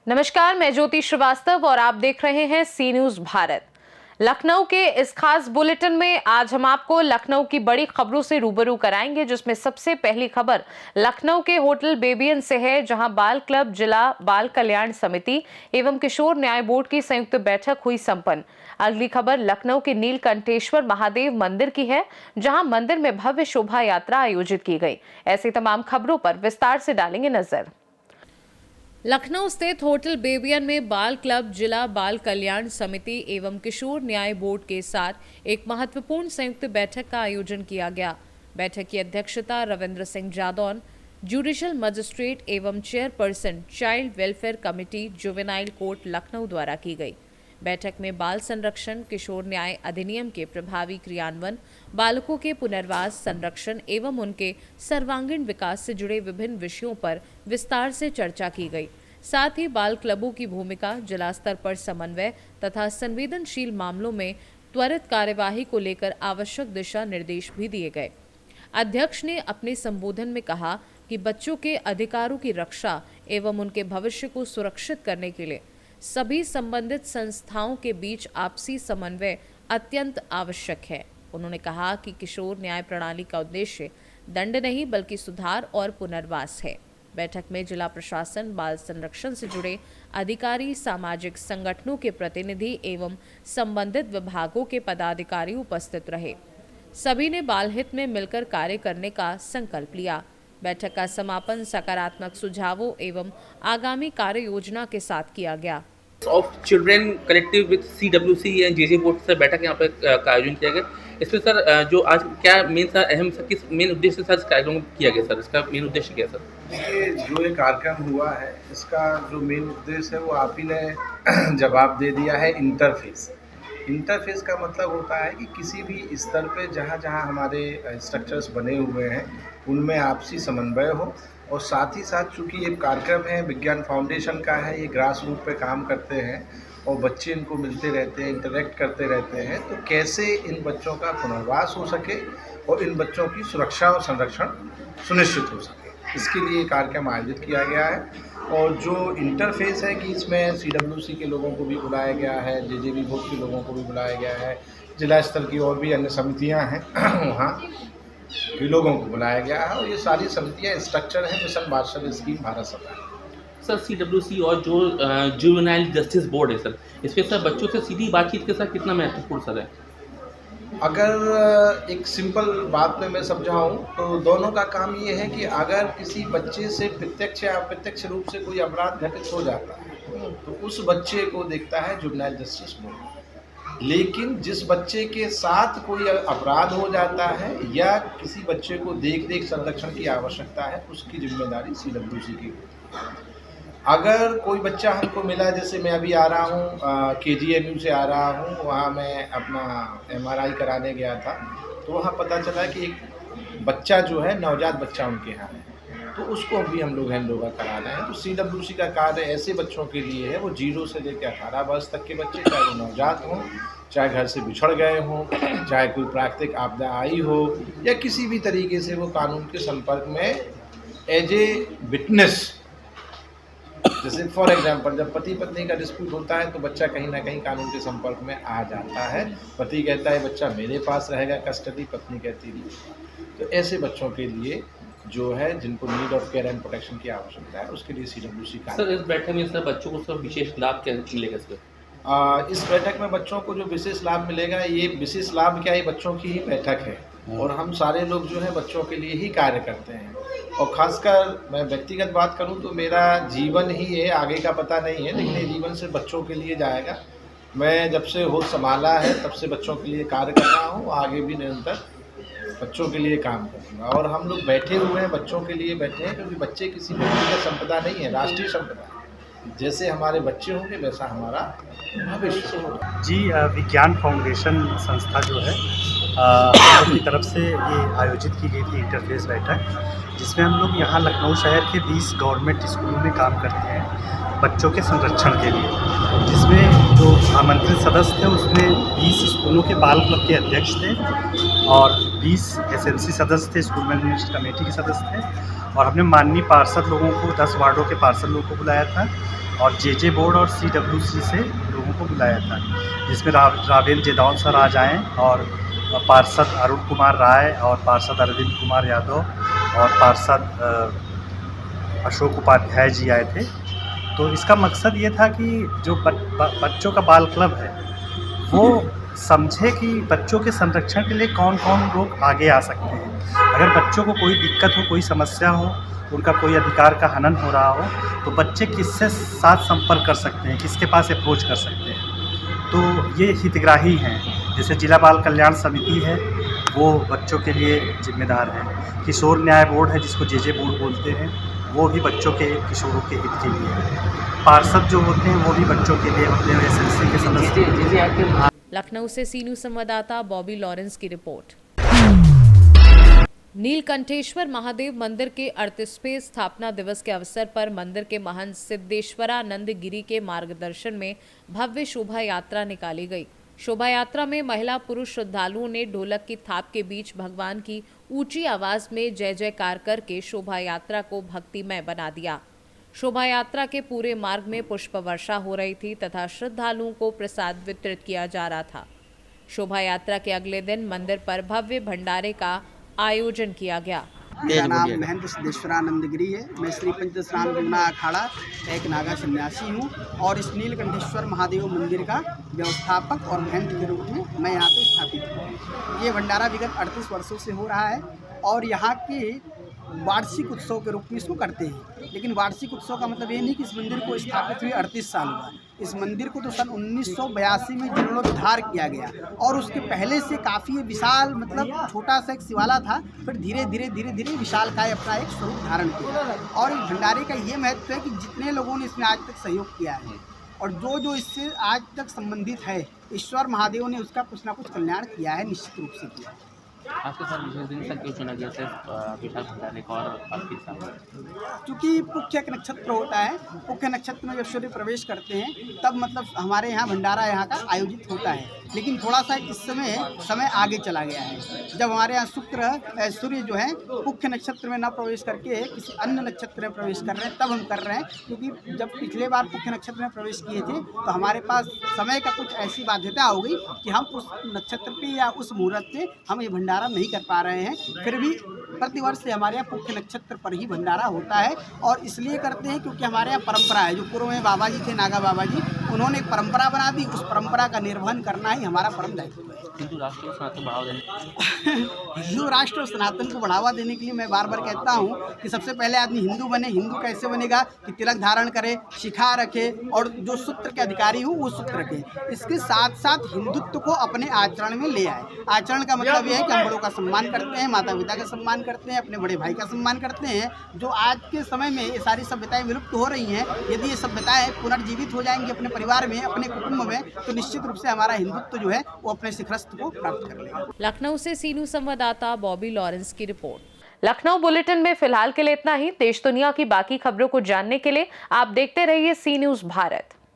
नमस्कार, मैं ज्योति श्रीवास्तव और आप देख रहे हैं सी न्यूज भारत। लखनऊ के इस खास बुलेटिन में आज हम आपको लखनऊ की बड़ी खबरों से रूबरू कराएंगे, जिसमें सबसे पहली खबर लखनऊ के होटल बेबियन से है, जहां बाल क्लब, जिला बाल कल्याण समिति एवं किशोर न्याय बोर्ड की संयुक्त बैठक हुई संपन्न। अगली खबर लखनऊ के नीलकंठेश्वर महादेव मंदिर की है, जहां मंदिर में भव्य शोभा यात्रा आयोजित की गई। ऐसी तमाम खबरों पर विस्तार से डालेंगे नजर। लखनऊ स्थित होटल बेबियन में बाल क्लब, जिला बाल कल्याण समिति एवं किशोर न्याय बोर्ड के साथ एक महत्वपूर्ण संयुक्त बैठक का आयोजन किया गया। बैठक की अध्यक्षता रविंद्र सिंह जादौन, जुडिशल मजिस्ट्रेट एवं chairperson child welfare committee, juvenile court Lucknow द्वारा की गई। बैठक में बाल संरक्षण, किशोर न्याय अधिनियम के प्रभावी क्रियान्वयन, बालकों के पुनर्वास, संरक्षण एवं उनके सर्वांगीण विकास से जुड़े विभिन्न विषयों पर विस्तार से चर्चा की गई। साथ ही बाल क्लबों की भूमिका, जिला स्तर पर समन्वय तथा संवेदनशील मामलों में त्वरित कार्यवाही को लेकर आवश्यक दिशा निर्देश भी दिए गए। अध्यक्ष ने अपने संबोधन में कहा कि बच्चों के अधिकारों की रक्षा एवं उनके भविष्य को सुरक्षित करने के लिए सभी संबंधित संस्थाओं के बीच आपसी समन्वय अत्यंत आवश्यक है। उन्होंने कहा कि किशोर न्याय प्रणाली का उद्देश्य दंड नहीं बल्कि सुधार और पुनर्वास है। बैठक में जिला प्रशासन, बाल संरक्षण से जुड़े अधिकारी, सामाजिक संगठनों के प्रतिनिधि एवं संबंधित विभागों के पदाधिकारी उपस्थित रहे। सभी ने बाल हित में मिलकर कार्य करने का संकल्प लिया। बैठक का समापन सकारात्मक सुझावों एवं आगामी कार्य योजना के साथ किया गया। Of children collective with CWC and JJ board से बैठक यहाँ पे का आयोजन किया गया। इसमें सर जो आज क्या मेन सर अहम सर किस मेन उद्देश्य से सर इस कार्यक्रम किया गया सर, इसका मेन उद्देश्य क्या सर? देखिए, जो ये कार्यक्रम हुआ है इसका जो मेन उद्देश्य है वो आप ही ने जवाब दे दिया है। इंटरफेस का मतलब होता है कि किसी भी स्तर पे जहाँ जहाँ हमारे स्ट्रक्चर्स बने हुए हैं उनमें आपसी समन्वय हो, और साथ ही साथ चूँकि ये कार्यक्रम है विज्ञान फाउंडेशन का है, ये ग्रास रूट पे काम करते हैं और बच्चे इनको मिलते रहते हैं, इंटरेक्ट करते रहते हैं, तो कैसे इन बच्चों का पुनर्वास हो सके और इन बच्चों की सुरक्षा और संरक्षण सुनिश्चित हो सके, इसके लिए कार्यक्रम आयोजित किया गया है। और जो इंटरफेस है कि इसमें CWC के लोगों को भी बुलाया गया है, JJB बोर्ड के लोगों को भी बुलाया गया है, जिला स्तर की और भी अन्य समितियां हैं वहाँ के लोगों को बुलाया गया है, और ये सारी समितियां स्ट्रक्चर हैं मिशन वात्सल्य स्कीम भारत सरकार। सर CWC और जो जुवेनाइल जस्टिस बोर्ड है सर, इसमें सर बच्चों से सीधी बातचीत के साथ कितना महत्वपूर्ण सर है? अगर एक सिंपल बात में मैं समझाऊं तो दोनों का काम ये है कि अगर किसी बच्चे से प्रत्यक्ष या अप्रत्यक्ष रूप से कोई अपराध घटित हो जाता है तो उस बच्चे को देखता है जुवेनाइल जस्टिस बोर्ड। लेकिन जिस बच्चे के साथ कोई अपराध हो जाता है या किसी बच्चे को देख संरक्षण की आवश्यकता है, उसकी जिम्मेदारी CWC की होती है। अगर कोई बच्चा हमको मिला, जैसे मैं अभी आ रहा हूँ KGMU से आ रहा हूँ, वहाँ मैं अपना MRI कराने गया था, तो वहाँ पता चला कि एक बच्चा जो है नवजात बच्चा उनके यहाँ है, तो उसको भी हम लोग हैंड ओवर करा रहे हैं। तो CWC का कार्य ऐसे बच्चों के लिए है, वो 0 से लेकर 18 वर्ष तक के बच्चे, चाहे वो नवजात हों, चाहे घर से बिछड़ गए हों, चाहे कोई प्राकृतिक आपदा आई हो, या किसी भी तरीके से वो कानून के संपर्क में एज ए विटनेस, जैसे फॉर एग्जांपल जब पति पत्नी का डिस्प्यूट होता है तो बच्चा कहीं ना कहीं कानून के संपर्क में आ जाता है। पति कहता है बच्चा मेरे पास रहेगा कस्टडी, पत्नी कहती नहीं। तो ऐसे बच्चों के लिए जो है जिनको need of care and protection की आवश्यकता है, उसके लिए CWC का। सर इस बैठक में सर बच्चों को सर विशेष लाभ क्या मिलेगा सर? इस बैठक में बच्चों को जो विशेष लाभ मिलेगा, ये विशेष लाभ क्या है, बच्चों की ही बैठक है और हम सारे लोग जो है बच्चों के लिए ही कार्य करते हैं। और ख़ासकर मैं व्यक्तिगत बात करूं तो मेरा जीवन ही है, आगे का पता नहीं है, लेकिन ये जीवन से बच्चों के लिए जाएगा। मैं जब से होश संभाला है तब से बच्चों के लिए कार्य कर रहा हूँ, आगे भी निरंतर बच्चों के लिए काम करूँगा। और हम लोग बैठे हुए हैं, बच्चों के लिए बैठे हैं, क्योंकि बच्चे किसी व्यक्तिगत संपदा नहीं है, राष्ट्रीय संपदा है। जैसे हमारे बच्चे होंगे वैसा हमारा भविष्य होगा। जी, विज्ञान फाउंडेशन संस्था जो है हम लोग की तरफ से ये आयोजित की गई थी इंटरफेस बैठक, जिसमें हम लोग यहाँ लखनऊ शहर के 20 गवर्नमेंट स्कूलों में काम करते हैं बच्चों के संरक्षण के लिए, जिसमें जो आमंत्रित सदस्य थे उसमें 20 स्कूलों के बाल क्लब के अध्यक्ष थे और 20 एसएमसी सदस्य थे, स्कूल मैनेजमेंट कमेटी के सदस्य थे, और हमने माननीय पार्षद लोगों को 10 वार्डों के पार्षद लोगों को बुलाया था और जेजे बोर्ड और CWC से लोगों को बुलाया था, जिसमें रावेल जेदौन सर आज आए और पार्षद अरुण कुमार राय और पार्षद अरविंद कुमार यादव और पार्षद अशोक उपाध्याय जी आए थे। तो इसका मकसद ये था कि जो बच्चों का बाल क्लब है वो समझे कि बच्चों के संरक्षण के लिए कौन कौन लोग आगे आ सकते हैं। अगर बच्चों को कोई दिक्कत हो, कोई समस्या हो, उनका कोई अधिकार का हनन हो रहा हो, तो बच्चे किससे साथ संपर्क कर सकते हैं, किसके पास अप्रोच कर सकते हैं। तो ये हितग्राही हैं, जैसे जिला बाल कल्याण समिति है वो बच्चों के लिए जिम्मेदार है, किशोर न्याय बोर्ड है जिसको जेजे बोर्ड बोलते हैं, वो भी बच्चों के किशोरों के हित के लिए है। पार्षद जो होते हैं वो भी बच्चों के लिए होते हैं, एसएलसी के सदस्य। लखनऊ से सी न्यूज़ संवाददाता बॉबी लॉरेंस की रिपोर्ट। नीलकंठेश्वर महादेव मंदिर के 38वें स्थापना दिवस के अवसर पर मंदिर के महंत सिद्धेश्वरानंद गिरी के मार्गदर्शन में भव्य शोभा यात्रा निकाली गई। शोभा यात्रा में महिला पुरुष श्रद्धालुओं ने ढोलक की थाप के बीच भगवान की ऊंची आवाज में जय जयकार करके शोभा यात्रा को भक्तिमय बना दिया। शोभा यात्रा के पूरे मार्ग में पुष्प वर्षा हो रही थी तथा श्रद्धालुओं को प्रसाद वितरित किया जा रहा था। शोभा यात्रा के अगले दिन मंदिर पर भव्य भंडारे का आयोजन किया गया। मेरा नाम महंत सिद्धेश्वरानंद गिरी है। मैं श्री पंचदशराम जुगना अखाड़ा एक नागा सन्यासी हूँ और इस नीलकंठेश्वर महादेव मंदिर का व्यवस्थापक और महंत के रूप में मैं यहाँ पे स्थापित हूँ। ये भंडारा विगत 38 वर्षों से हो रहा है और यहाँ के वार्षिक उत्सव के रूप में इसको करते हैं। लेकिन वार्षिक उत्सव का मतलब ये नहीं कि इस मंदिर को स्थापित हुए 38 साल हुआ। इस मंदिर को तो सन 1982 में जीर्णोद्धार किया गया और उसके पहले से काफ़ी विशाल, मतलब छोटा सा एक शिवाला था, फिर धीरे धीरे विशालकाय अपना एक स्वरूप धारण किया। और इस भंडारे का ये महत्व है कि जितने लोगों ने इसमें आज तक सहयोग किया है और जो इससे आज तक संबंधित है, ईश्वर महादेव ने उसका कुछ ना कुछ कल्याण किया है, निश्चित रूप से किया है। आपके साथ विशेष दिन क्यों चुना गया सिर्फ विशाल भंडारे का और आपके साथ? क्योंकि पुख्य एक नक्षत्र होता है, पुख्य नक्षत्र में जब सूर्य प्रवेश करते हैं तब मतलब हमारे यहाँ भंडारा यहाँ का आयोजित होता है। लेकिन थोड़ा सा इस समय आगे चला गया है। जब हमारे यहाँ सूर्य जो है पुख्य नक्षत्र में न प्रवेश करके किसी अन्य नक्षत्र में प्रवेश कर रहे हैं, तब हम कर रहे हैं। क्योंकि जब पिछले बार पुख्य नक्षत्र में प्रवेश किए थे तो हमारे पास समय का कुछ ऐसी बाध्यता हो गई कि हम उस नक्षत्र पे या उस मुहूर्त पे हम ये भंडारा नहीं कर पा रहे हैं। फिर भी प्रतिवर्ष से हमारे यहाँ पुख्य नक्षत्र पर ही भंडारा होता है और इसलिए करते हैं क्योंकि हमारे यहाँ परंपरा है। जो पूर्व में बाबा जी थे, नागा बाबा जी, उन्होंने एक परंपरा बना दी। उस परंपरा का निर्वहन करना ही हमारा परम दायित्व है। हिंदू राष्ट्र और सनातन बढ़ावा देने हिंदू राष्ट्र और सनातन को बढ़ावा देने के लिए मैं बार बार कहता हूँ कि सबसे पहले आदमी हिंदू बने। हिंदू कैसे बनेगा कि तिलक धारण करे, शिखा रखे और जो सूत्र के अधिकारी हो वो सूत्र रखे। इसके साथ साथ हिंदुत्व को अपने आचरण में ले आए। आचरण का मतलब यह है कि हम बड़ों का सम्मान करते हैं, माता पिता का सम्मान करते हैं, अपने बड़े भाई का सम्मान करते हैं। जो आज के समय में ये सारी सभ्यताएं विलुप्त हो रही हैं, यदि ये सभ्यताएं पुनर्जीवित हो जाएंगी अपने परिवार में, अपने कुटुंब में, तो निश्चित रूप से हमारा हिंदुत्व जो है वो अपने शिखरस्थ को प्राप्त कर लेगा। लखनऊ से सी न्यूज़ संवाददाता बॉबी लॉरेंस की रिपोर्ट। लखनऊ बुलेटिन में फिलहाल के लिए इतना ही। देश दुनिया की बाकी खबरों को जानने के लिए आप देखते रहिए सी न्यूज़ भारत।